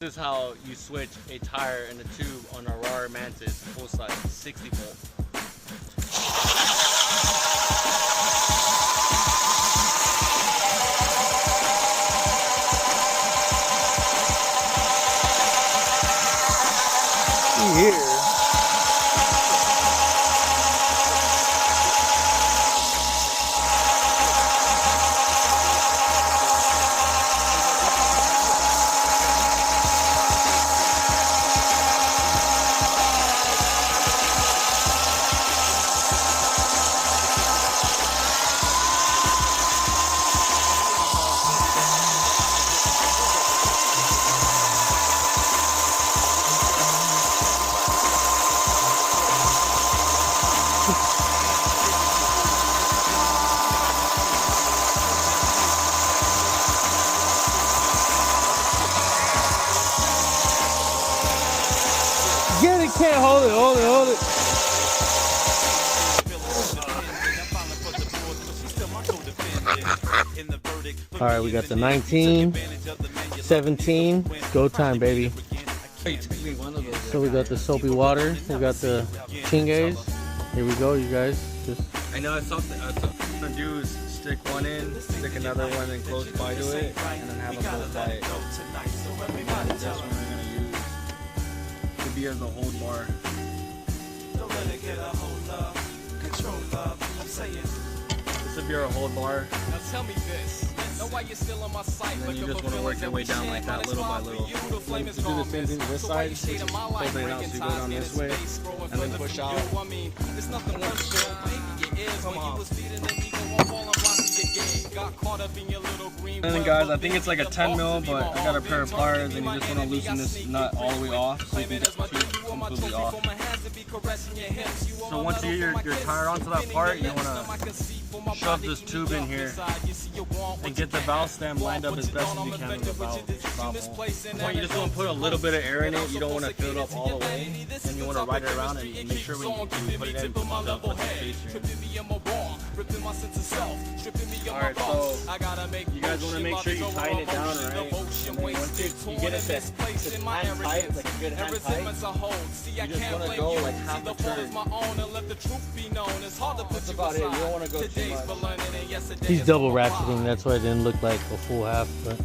This is how you switch a tire and a tube on a Rawrr Mantis full size 60 volt. Here. Get it, can't hold it, hold it, hold it. All right, we got the 19, 17, go time, baby. So we got the soapy water, we got the chingays. Here we go, you guys. Just I know it's something I'm gonna do is stick one in, stick another one in close by to it, and then have a close by it. And this one we're gonna use to be as a hold bar. This would be our hold bar. Now tell me this. Know why you're still on my site. And then you just want to work your way down like that, little by little. you do the same thing to this side, which is folding it out, so you go down this way, and then push out. Come on. And then guys, I think it's like a 10 mil, but I got a pair of pliers, and you just want to loosen this nut all the way off, so you can get the tube completely off. So once you get your tire onto that part, you want to shove this tube in here and get the valve stem lined up as best as you can with the valve hole. You just want to put a little bit of air in it. You don't want to fill it up all the way, and you want to ride it around and make sure when you put it in, put the spacer in. Alright, so you guys want to make sure you tighten it down, right? And then once you get it to hand tight, like a good hand tight, you just want to go like half a turn. That's about it. You don't want to go too much. He's double ratcheting, that's why it didn't look like a full half, but